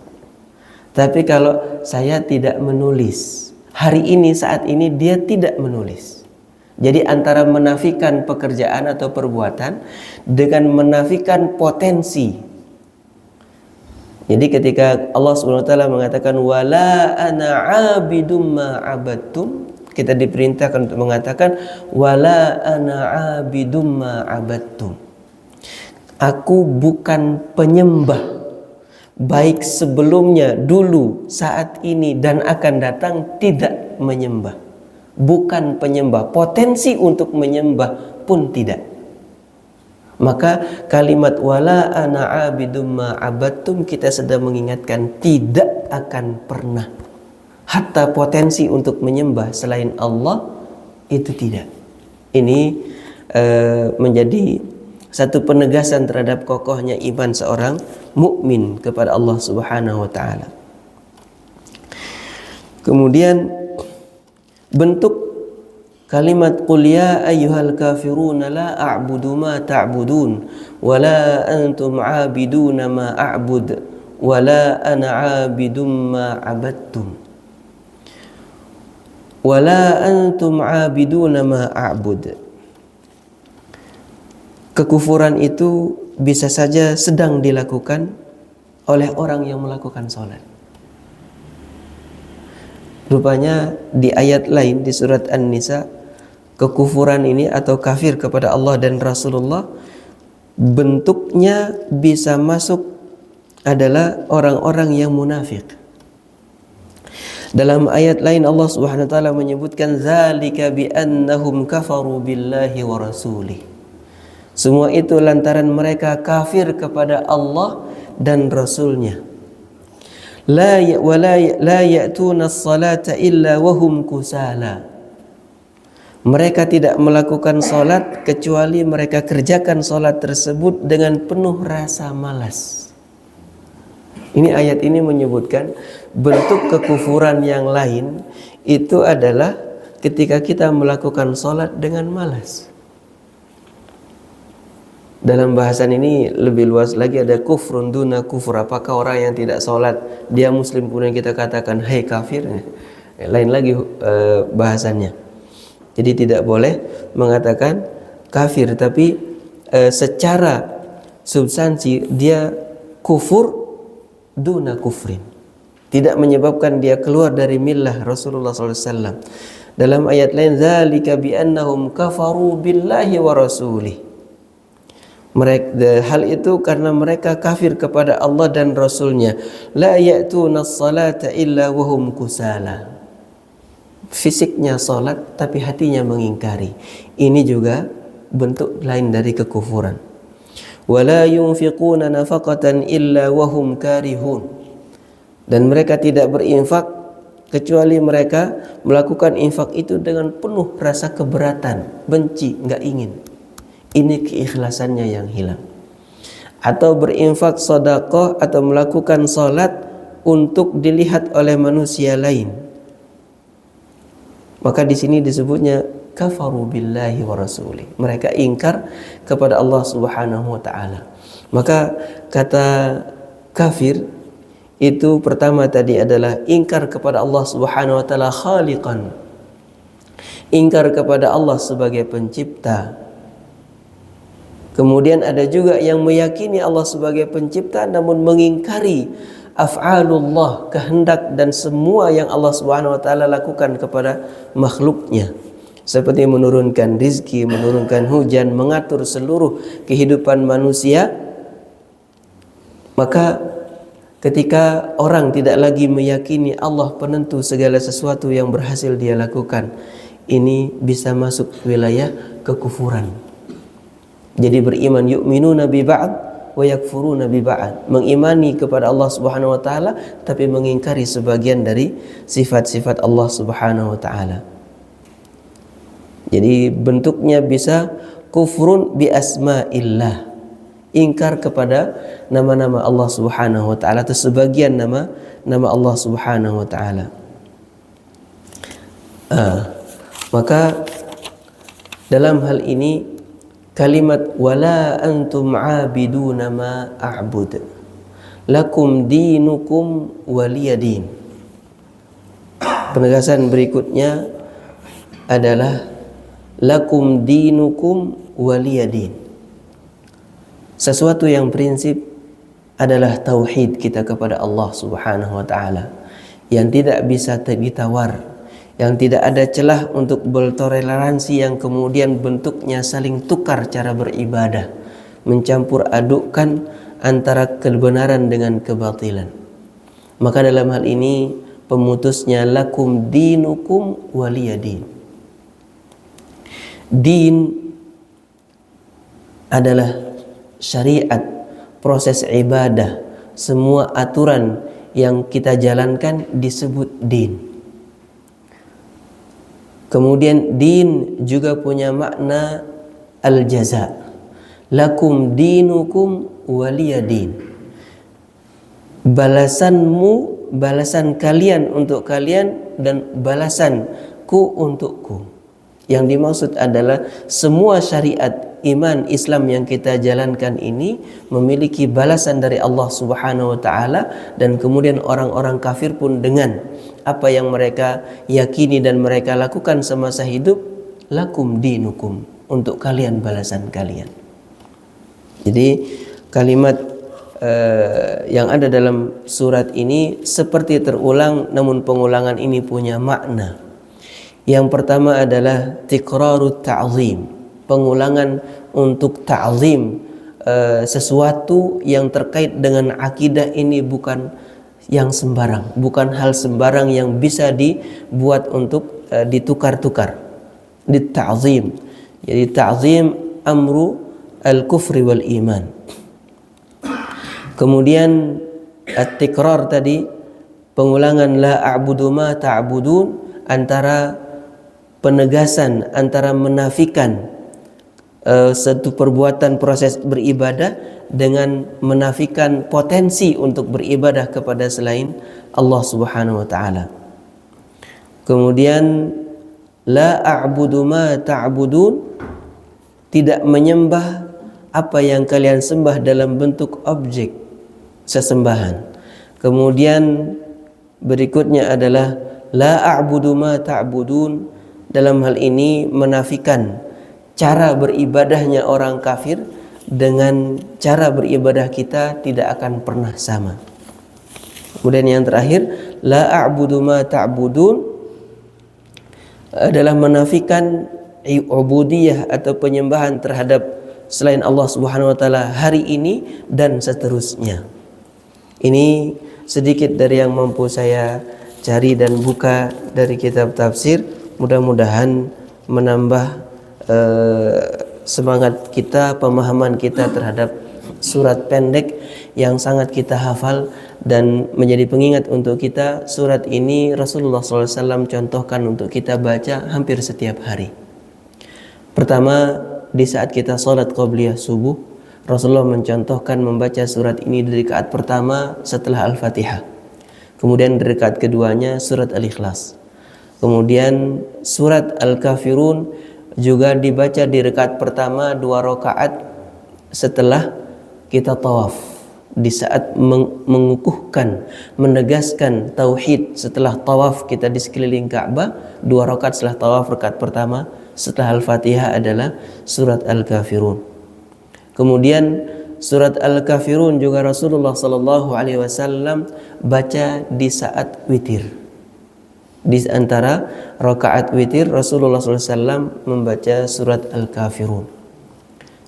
Tapi kalau saya tidak menulis, hari ini, saat ini dia tidak menulis. Jadi antara menafikan pekerjaan atau perbuatan dengan menafikan potensi. Jadi ketika Allah SWT mengatakan wala ana 'abidum ma 'abadtum, kita diperintahkan untuk mengatakan wala ana 'abidum ma 'abadtum. Aku bukan penyembah, baik sebelumnya, dulu, saat ini dan akan datang tidak menyembah. Bukan penyembah, potensi untuk menyembah pun tidak. Maka kalimat wala ana 'abidum ma 'abadtum kita sedang mengingatkan tidak akan pernah, hatta potensi untuk menyembah selain Allah itu tidak. Ini menjadi satu penegasan terhadap kokohnya iman seorang mukmin kepada Allah Subhanahu wa taala. Kemudian bentuk kalimat qul ya ayyuhal kafirun la a'budu ma ta'budun wa la antum 'abiduna ma a'bud wa la ana 'abidum ma 'abadtum wa la antum 'abiduna ma a'bud. Kekufuran itu bisa saja sedang dilakukan oleh orang yang melakukan salat. Rupanya di ayat lain di surat An-Nisa, kekufuran ini atau kafir kepada Allah dan Rasulullah bentuknya bisa masuk adalah orang-orang yang munafik. Dalam ayat lain Allah Subhanahu wa taala menyebutkan zalika bi annahum kafaru billahi wa rasulih. Semua itu lantaran mereka kafir kepada Allah dan Rasulnya. La ya'tuna as-salata illa wahum kusala. Mereka tidak melakukan solat kecuali mereka kerjakan solat tersebut dengan penuh rasa malas. Ini ayat ini menyebutkan bentuk kekufuran yang lain itu adalah ketika kita melakukan solat dengan malas. Dalam bahasan ini lebih luas lagi, ada kufrun duna kufur. Apakah orang yang tidak solat dia muslim kemudian kita katakan hai kafir? Lain lagi bahasannya. Jadi tidak boleh mengatakan kafir, tapi secara substansi dia kufur duna kufrin, tidak menyebabkan dia keluar dari millah Rasulullah SAW. Dalam ayat lain, dzalika bi annahum kafaru billahi wa rasulih. Hal itu karena mereka kafir kepada Allah dan Rasulnya. La ya'tuna as-salata illa wahum kusala. Fisiknya salat tapi hatinya mengingkari. Ini juga bentuk lain dari kekufuran. Wala yunfiquna nafaqatan illa wahum karihun. Dan mereka tidak berinfak kecuali mereka melakukan infak itu dengan penuh rasa keberatan, benci, enggak ingin. Ini keikhlasannya yang hilang. Atau berinfak sedekah atau melakukan salat untuk dilihat oleh manusia lain. Maka di sini disebutnya kafaru billahi wa rasulih. Mereka ingkar kepada Allah Subhanahu wa taala. Maka kata kafir itu pertama tadi adalah ingkar kepada Allah Subhanahu wa taala khaliqan. Ingkar kepada Allah sebagai pencipta. Kemudian ada juga yang meyakini Allah sebagai pencipta namun mengingkari af'alullah, kehendak dan semua yang Allah Subhanahu wa taala lakukan kepada makhluknya, seperti menurunkan rizki, menurunkan hujan, mengatur seluruh kehidupan manusia. Maka ketika orang tidak lagi meyakini Allah penentu segala sesuatu yang berhasil dia lakukan, ini bisa masuk wilayah kekufuran. Jadi beriman yu'minuna bi ba'd wa yakfuruna bi ba'd, mengimani kepada Allah Subhanahu wa taala tapi mengingkari sebagian dari sifat-sifat Allah Subhanahu wa taala. Jadi bentuknya bisa kufrun bi asma'illah, ingkar kepada nama-nama Allah Subhanahu wa taala atau sebagian nama Allah Subhanahu wa taala. Maka dalam hal ini kalimat wala antum abiduna ma a'bud lakum dinukum waliyadin. Penegasan berikutnya adalah lakum dinukum waliyadin. Sesuatu yang prinsip adalah tauhid kita kepada Allah Subhanahu wa taala yang tidak bisa ditawar, yang tidak ada celah untuk bertoleransi yang kemudian bentuknya saling tukar cara beribadah, mencampur adukkan antara kebenaran dengan kebatilan. Maka dalam hal ini pemutusnya lakum dinukum waliyadin. Din adalah syariat, proses ibadah, semua aturan yang kita jalankan disebut din. Kemudian din juga punya makna al-jaza. Lakum dinukum waliyadin. Balasanmu, balasan kalian untuk kalian dan balasanku untukku. Yang dimaksud adalah semua syariat iman Islam yang kita jalankan ini memiliki balasan dari Allah Subhanahu wa taala, dan kemudian orang-orang kafir pun dengan apa yang mereka yakini dan mereka lakukan semasa hidup, lakum dinukum, untuk kalian balasan kalian. Jadi kalimat yang ada dalam surat ini seperti terulang, namun pengulangan ini punya makna. Yang pertama adalah tikrarut ta'zim, pengulangan untuk ta'zim sesuatu yang terkait dengan akidah ini bukan yang sembarang, bukan hal sembarang yang bisa dibuat untuk ditukar-tukar. Dita'zim. Jadi ta'zim amru al-kufri wal iman. Kemudian at-tikrar tadi, pengulangan la a'budu ma ta'budun, antara penegasan, antara menafikan satu perbuatan proses beribadah dengan menafikan potensi untuk beribadah kepada selain Allah Subhanahu wa taala. Kemudian la a'budu ma ta'budun, tidak menyembah apa yang kalian sembah dalam bentuk objek sesembahan. Kemudian berikutnya adalah la a'budu ma ta'budun, dalam hal ini menafikan cara beribadahnya orang kafir dengan cara beribadah kita tidak akan pernah sama. Kemudian yang terakhir, la a'budu ma ta'budun adalah menafikan ubudiyah atau penyembahan terhadap selain Allah Subhanahu wa taala hari ini dan seterusnya. Ini sedikit dari yang mampu saya cari dan buka dari kitab tafsir. Mudah-mudahan menambah semangat kita, pemahaman kita terhadap surat pendek yang sangat kita hafal dan menjadi pengingat untuk kita. Surat ini Rasulullah SAW contohkan untuk kita baca hampir setiap hari. Pertama, di saat kita salat qabliyah subuh, Rasulullah mencontohkan membaca surat ini di rakaat pertama setelah Al-Fatihah. Kemudian di rakaat keduanya surat Al-Ikhlas. Kemudian surat Al-Kafirun juga dibaca di rakaat pertama 2 rakaat setelah kita tawaf. Di saat mengukuhkan, menegaskan tauhid setelah tawaf kita di sekeliling Ka'bah, 2 rakaat setelah tawaf rakaat pertama setelah Al-Fatihah adalah surat Al-Kafirun. Kemudian surat Al-Kafirun juga Rasulullah sallallahu alaihi wasallam baca di saat witir. Di antara rakaat witir Rasulullah SAW membaca surat Al-Kafirun.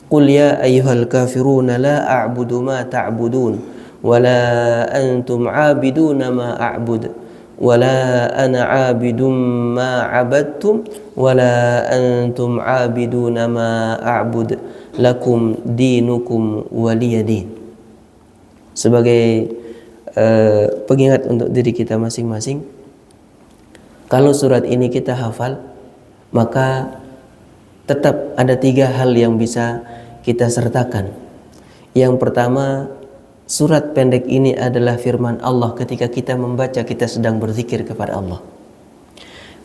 Qul ya ayyuhal kafirun la a'budu ma ta'budun wa la antum 'abiduna ma a'bud wa la ana 'abidum ma 'abadtum wa la antum 'abiduna ma a'bud lakum dinukum waliyadin. Sebagai pengingat untuk diri kita masing-masing, kalau surat ini kita hafal, maka tetap ada 3 hal yang bisa kita sertakan. Yang pertama, surat pendek ini adalah firman Allah. Ketika kita membaca, kita sedang berzikir kepada Allah.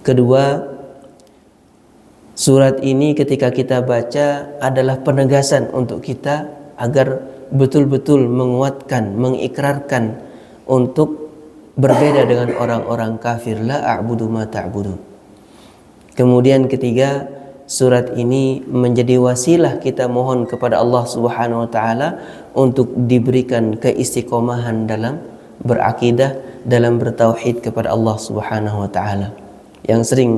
Kedua, surat ini ketika kita baca adalah penegasan untuk kita agar betul-betul menguatkan, mengikrarkan untuk berbeda dengan orang-orang kafir. La a'budu ma ta'budun. Kemudian ketiga, surat ini menjadi wasilah kita mohon kepada Allah Subhanahu wa taala untuk diberikan keistiqomahan dalam berakidah, dalam bertauhid kepada Allah Subhanahu wa taala. Yang sering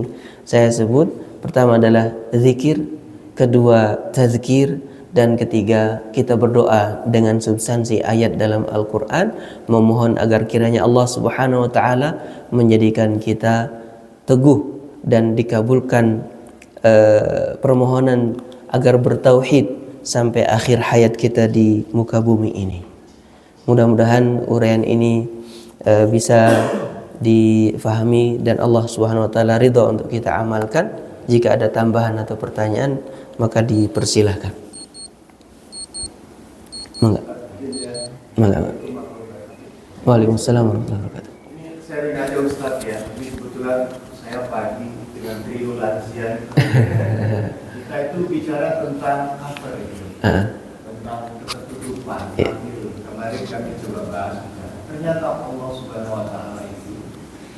saya sebut, pertama adalah zikir, kedua tazkir, dan ketiga kita berdoa dengan substansi ayat dalam Al-Quran, memohon agar kiranya Allah Subhanahu wa taala menjadikan kita teguh dan dikabulkan permohonan agar bertauhid sampai akhir hayat kita di muka bumi ini. Mudah-mudahan uraian ini bisa difahami dan Allah Subhanahu wa taala ridha untuk kita amalkan. Jika ada tambahan atau pertanyaan maka dipersilahkan. Mangga. Waalaikumsalam warahmatullahi wabarakatuh. Ini sharing aja Ustaz ya. Ini kebetulan saya pagi dengan trio lansia. Kita itu bicara tentang kafir itu. Tentang ketertutupan. Kemarin kami coba bahas. Ternyata Allah Subhanahu wa taala itu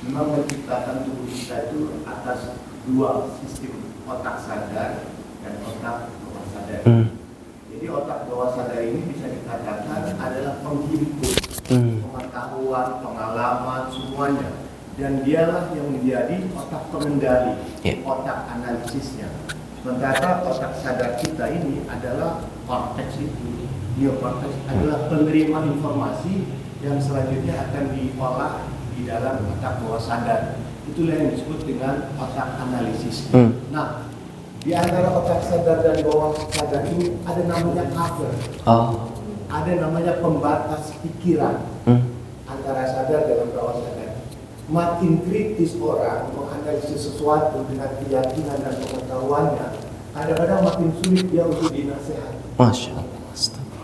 memang menciptakan tubuh kita itu atas 2 sistem, otak sadar dan otak bawah sadar. Jadi otak bawah sadar ini bisa dikatakan adalah penghimpun pengetahuan, pengalaman, semuanya. Dan dialah yang menjadi otak pengendali, otak analisisnya. Sementara otak sadar kita ini adalah korteks itu, neokorteks adalah penerima informasi yang selanjutnya akan diolah di dalam otak bawah sadar. Itulah yang disebut dengan otak analisis. Nah, Di antara otak sadar dan bawah sadar ini ada namanya cover. Oh. Ada namanya pembatas pikiran antara sadar dan bawah sadar. Makin kritis orang menganalisis sesuatu dengan keyakinan dan pengetahuannya, kadang-kadang makin sulit dia untuk dinasehati. Masya Allah.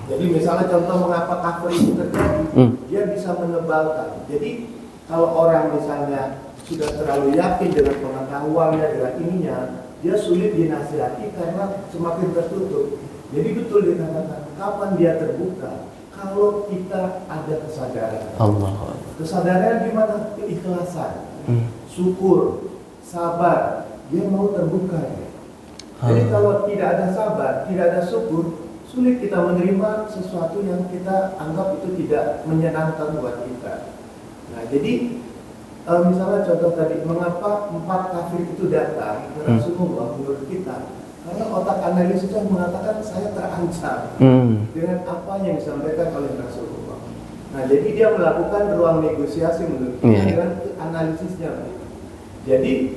Jadi misalnya contoh mengapa cover itu terjadi, dia bisa menebalkan. Jadi kalau orang misalnya sudah terlalu yakin dengan pengetahuannya, dengan ininya, dia sulit dinasihati karena semakin tertutup. Jadi betul dikatakan, kapan dia terbuka? Kalau kita ada kesadaran. Allah. Kesadaran di mana? Keikhlasan, syukur, sabar. Dia mau terbuka. Jadi kalau tidak ada sabar, tidak ada syukur, sulit kita menerima sesuatu yang kita anggap itu tidak menyenangkan buat kita. Nah, jadi misalnya contoh tadi, mengapa 4 kafir itu datang ke Rasulullah menurut kita? Karena otak analisisnya mengatakan saya terancam dengan apa yang disampaikan oleh Rasulullah. Nah, jadi dia melakukan ruang negosiasi menurut kita dengan analisisnya. Jadi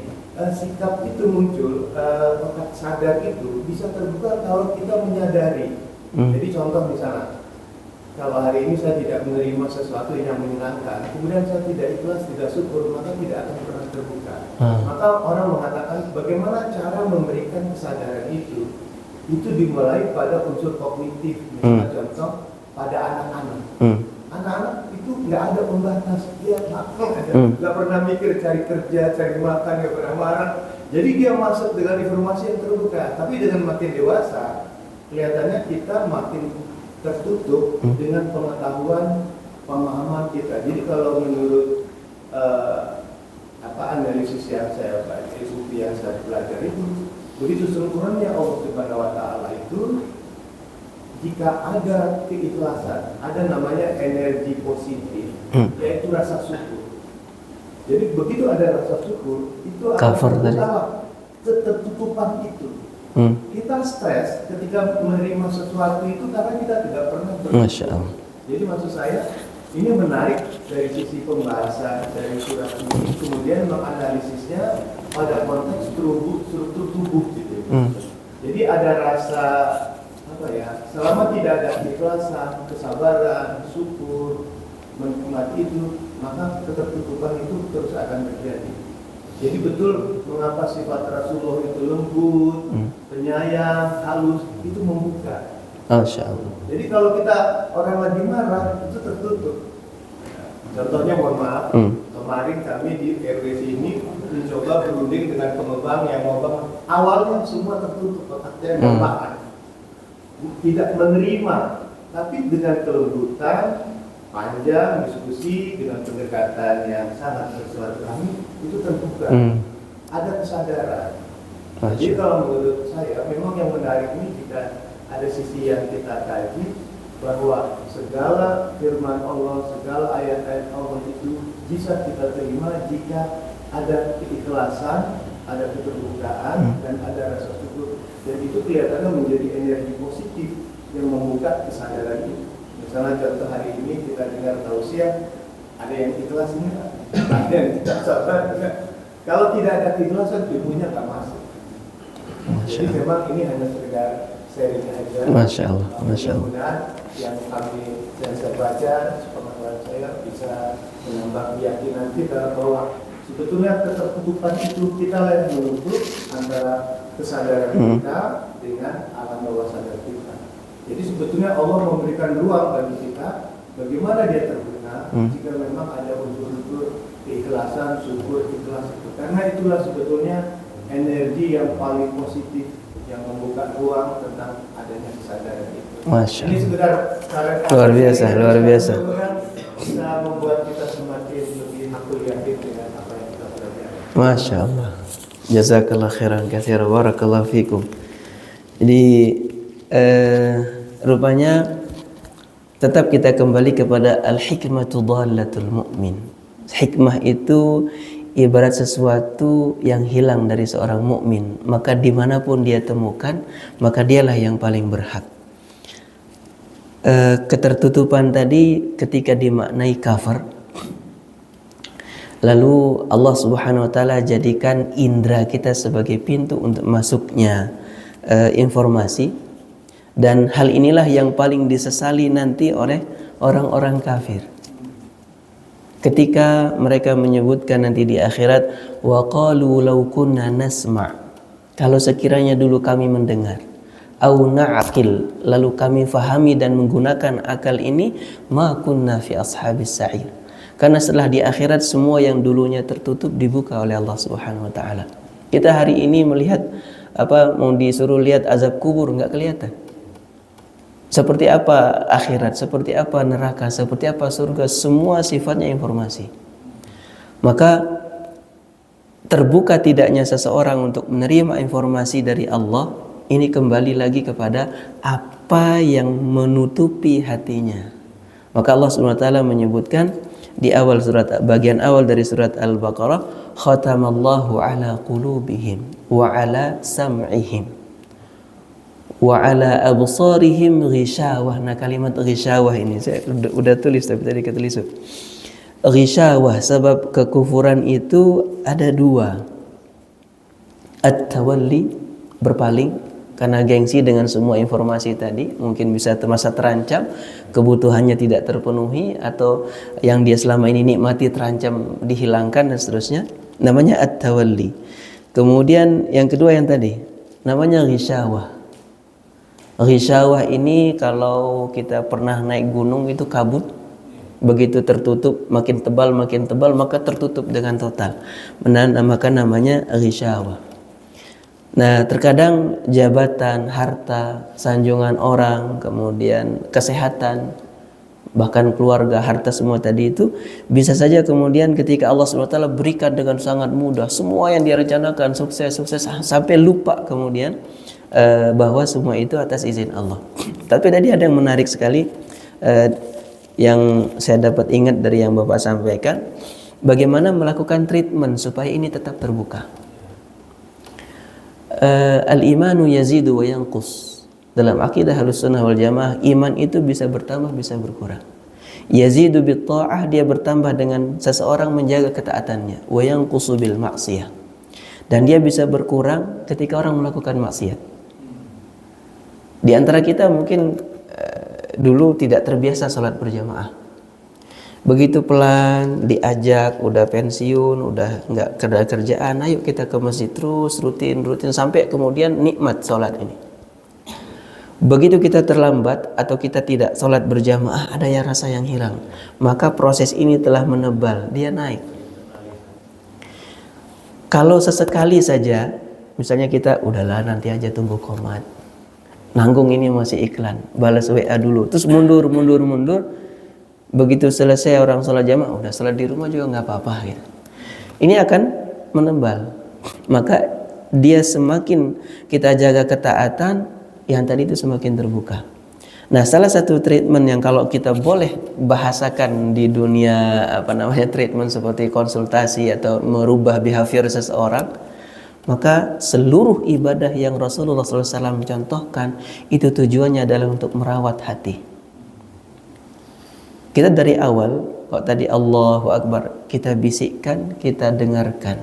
sikap itu muncul, otak sadar itu bisa terbuka kalau kita menyadari. Jadi contoh misalnya, kalau hari ini saya tidak menerima sesuatu yang menyenangkan, kemudian saya tidak ikhlas, tidak syukur, maka tidak akan pernah terbuka. Maka orang mengatakan bagaimana cara memberikan kesadaran itu dimulai pada unsur kognitif. Misalnya contoh pada anak-anak. Anak-anak itu nggak ada pembatas, dia makan aja, nggak pernah mikir cari kerja, cari makan, nggak pernah marah. Jadi dia masuk dengan informasi yang terbuka. Tapi dengan makin dewasa, kelihatannya kita makin tertutup dengan pengetahuan, pemahaman kita. Jadi kalau menurut analisis yang saya baca, yang saya pelajari itu, begitu sempurnanya Allah Subhanahu wa Ta'ala itu, jika ada keikhlasan, ada namanya energi positif, yaitu rasa syukur. Jadi begitu ada rasa syukur, itu akan membuka ketertutupan itu. Kita stres ketika menerima sesuatu itu karena kita tidak pernah bersyukur. Jadi maksud saya, ini menarik dari sisi pembahasan dari surat ini, kemudian menganalisisnya pada konteks struktur tubuh gitu. Jadi ada rasa selama tidak ada keikhlasan, kesabaran, syukur, menikmati itu, maka ketertutupan itu terus akan terjadi. Jadi betul mengapa sifat Rasulullah itu lembut, penyayang, halus, itu membuka. Masya Allah. Jadi kalau kita orang lagi marah, itu tertutup. Contohnya mohon maaf, kemarin kami di RW sini mencoba berunding dengan pengembang yang mau bangun. Awalnya semua tertutup, otaknya gampang. Tidak menerima, tapi dengan kelembutan, panjang diskusi dengan pendekatan yang sangat bersilaturahmi itu terbuka. Ada kesadaran. Jadi kalau menurut saya memang yang menarik ini jika ada sisi yang kita kaji bahwa segala firman Allah, segala ayat-ayat Allah itu bisa kita terima jika ada keikhlasan, ada keterbukaan, dan ada rasa syukur. Dan itu kelihatannya menjadi energi positif yang membuka kesadaran itu. Misalnya contoh hari ini kita dengar tausiah, ada yang ikhlas enggak? Ada yang tidak sabar enggak? Kalau tidak ada keikhlasan, ilmunya nggak masuk. Jadi memang ini hanya sekedar sharing aja. Masya Allah, Masya Allah. Mudah-mudahan yang saya baca, pengetahuan saya bisa menambah keyakinan kita bahwa sebetulnya ketertutupan itu kita yang menutup antara kesadaran kita dengan alam bawah sadar kita. Jadi sebetulnya Allah memberikan ruang bagi kita bagaimana dia terbuka jika memang ada unsur-unsur keikhlasan, syukur, ikhlas itu. Karena itulah sebetulnya energi yang paling positif yang membuka ruang tentang adanya kesadaran itu. Masya Allah. Ini sekedar luar biasa, luar biasa. Bisa membuat kita semakin lebih hakul yakin dengan apa yang kita pelajari. Masya Allah. Jazakallah khairan katsira, barakallahu fikum. Jadi rupanya tetap kita kembali kepada al-hikmatu dhallatul mu'min. Hikmah itu ibarat sesuatu yang hilang dari seorang mukmin, maka dimanapun dia temukan, maka dialah yang paling berhak. Ketertutupan tadi ketika dimaknai kafir, Lalu Allah Subhanahu wa taala jadikan indera kita sebagai pintu untuk masuknya informasi, dan hal inilah yang paling disesali nanti oleh orang-orang kafir. Ketika mereka menyebutkan nanti di akhirat, wa qalu law kunna nasma', kalau sekiranya dulu kami mendengar, au na'qil, lalu kami fahami dan menggunakan akal ini, ma kunna fi ashabis sa'ir. Karena setelah di akhirat semua yang dulunya tertutup dibuka oleh Allah Subhanahu wa taala. Kita hari ini melihat mau disuruh lihat azab kubur nggak kelihatan. Seperti apa akhirat, seperti apa neraka, seperti apa surga, semua sifatnya informasi. Maka terbuka tidaknya seseorang untuk menerima informasi dari Allah, ini kembali lagi kepada apa yang menutupi hatinya. Maka Allah Subhanahu wa taala menyebutkan di awal surat, bagian awal dari surat Al-Baqarah, khatamallahu ala qulubihim wa ala sam'ihim wa ala absarihim ghishawah. Nah, kalimat ghishawah ini saya udah tulis tapi tadi ketelisuk. Ghishawah, sebab kekufuran itu ada dua. At-tawalli, berpaling karena gengsi dengan semua informasi tadi, mungkin bisa merasa terancam, kebutuhannya tidak terpenuhi, atau yang dia selama ini nikmati terancam dihilangkan dan seterusnya. Namanya at-tawalli. Kemudian yang kedua yang tadi namanya ghishawah. Ghishawah ini kalau kita pernah naik gunung itu kabut, begitu tertutup makin tebal maka tertutup dengan total. Maka namanya ghishawah. Nah, terkadang jabatan, harta, sanjungan orang, kemudian kesehatan, bahkan keluarga, harta semua tadi itu bisa saja kemudian ketika Allah SWT berikan dengan sangat mudah, semua yang dia rencanakan sukses sampai lupa kemudian bahwa semua itu atas izin Allah. Tapi tadi ada yang menarik sekali yang saya dapat ingat dari yang Bapak sampaikan, bagaimana melakukan treatment supaya ini tetap terbuka. Al-imanu yazidu wa yanqus. Dalam akidah Ahlussunnah wal Jamaah, iman itu bisa bertambah bisa berkurang. Yazidu bit ta'ah, dia bertambah dengan seseorang menjaga ketaatannya, wa yanqusu bil ma'siyah, dan dia bisa berkurang ketika orang melakukan maksiat. Di antara kita mungkin dulu tidak terbiasa sholat berjamaah. Begitu pelan diajak, udah pensiun, udah nggak kerjaan, ayo kita ke masjid terus rutin sampai kemudian nikmat sholat ini. Begitu kita terlambat atau kita tidak sholat berjamaah, ada yang rasa yang hilang. Maka proses ini telah menebal, dia naik. Kalau sesekali saja, misalnya kita udahlah nanti aja tunggu qomat, nanggung ini masih iklan, balas WA dulu, terus mundur. Begitu selesai orang sholat jamaah, udah sholat di rumah juga nggak apa-apa gitu. Ini akan menebal. Maka dia semakin kita jaga ketaatan, yang tadi itu semakin terbuka. Nah, salah satu treatment yang kalau kita boleh bahasakan di dunia treatment seperti konsultasi atau merubah behavior seseorang, maka seluruh ibadah yang Rasulullah SAW contohkan itu tujuannya adalah untuk merawat hati. Kita dari awal, kalau tadi Allahu Akbar, kita bisikkan, kita dengarkan.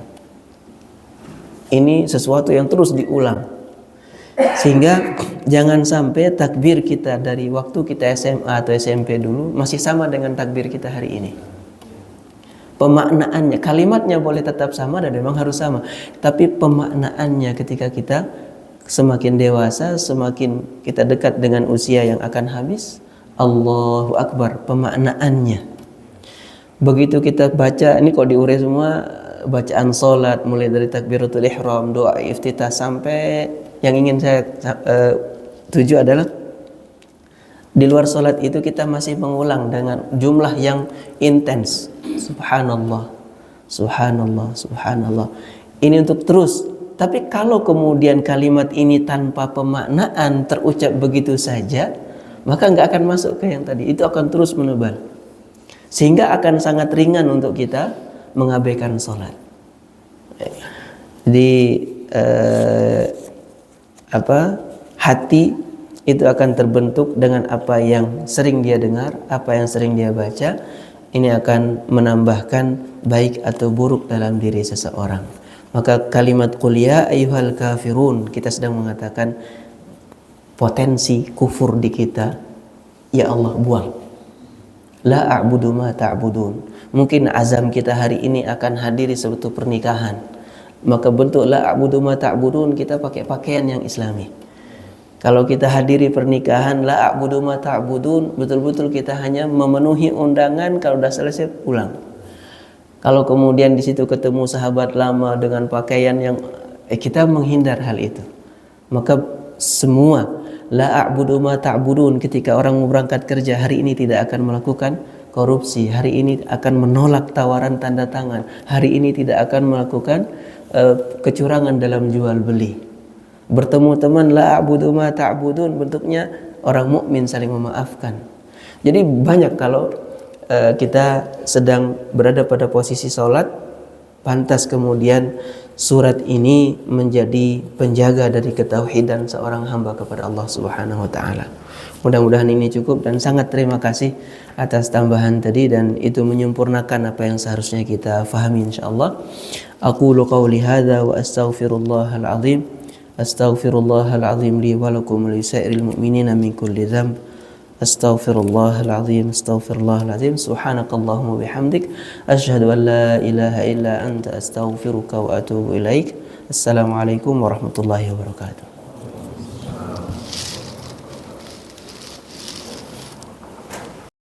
Ini sesuatu yang terus diulang. Sehingga jangan sampai takbir kita dari waktu kita SMA atau SMP dulu masih sama dengan takbir kita hari ini. Pemaknaannya, kalimatnya boleh tetap sama dan memang harus sama. Tapi pemaknaannya ketika kita semakin dewasa, semakin kita dekat dengan usia yang akan habis, Allahu Akbar, pemaknaannya. Begitu kita baca, ini kok diurai semua, bacaan sholat mulai dari takbiratul ihram, doa iftitah, sampai yang ingin saya tuju adalah di luar sholat itu kita masih mengulang dengan jumlah yang intens. Subhanallah, subhanallah, subhanallah. Ini untuk terus. Tapi kalau kemudian kalimat ini tanpa pemaknaan terucap begitu saja, maka nggak akan masuk ke yang tadi. Itu akan terus menebal. Sehingga akan sangat ringan untuk kita mengabaikan sholat. Jadi hati itu akan terbentuk dengan apa yang sering dia dengar, apa yang sering dia baca. ini akan menambahkan baik atau buruk dalam diri seseorang. Maka kalimat qul ya ayyuhal kafirun, kita sedang mengatakan potensi kufur di kita, ya Allah buang. La a'budu ma ta'budun. Mungkin azam kita hari ini akan hadiri suatu pernikahan. Maka bentuk la a'budu ma ta'budun kita pakai pakaian yang islami. Kalau kita hadiri pernikahan la a'budu ma ta'budun, betul-betul kita hanya memenuhi undangan, kalau sudah selesai pulang. Kalau kemudian di situ ketemu sahabat lama dengan pakaian yang kita menghindar hal itu. Maka semua la a'budu ma ta'budun, ketika orang mau berangkat kerja hari ini tidak akan melakukan korupsi, hari ini akan menolak tawaran tanda tangan, hari ini tidak akan melakukan kecurangan dalam jual beli. Bertemu teman la a'budu ma ta'budun, bentuknya orang mukmin saling memaafkan. Jadi banyak kalau kita sedang berada pada posisi sholat, pantas kemudian surat ini menjadi penjaga dari ketauhidan seorang hamba kepada Allah Subhanahu wa taala. Mudah-mudahan ini cukup, dan sangat terima kasih atas tambahan tadi, dan itu menyempurnakan apa yang seharusnya kita fahami insyaallah. Aqulu qawli hadza wa astaghfirullahal azim. Astaghfirullahal azim li wa lakum li sairil mu'minina min kulli dhanb. Astaghfirullahal azim, astaghfirullahal azim. Subhanakallahumma bihamdik, asyhadu an la ilaha illa anta, astaghfiruka wa atubu ilaik. Assalamualaikum warahmatullahi wabarakatuh.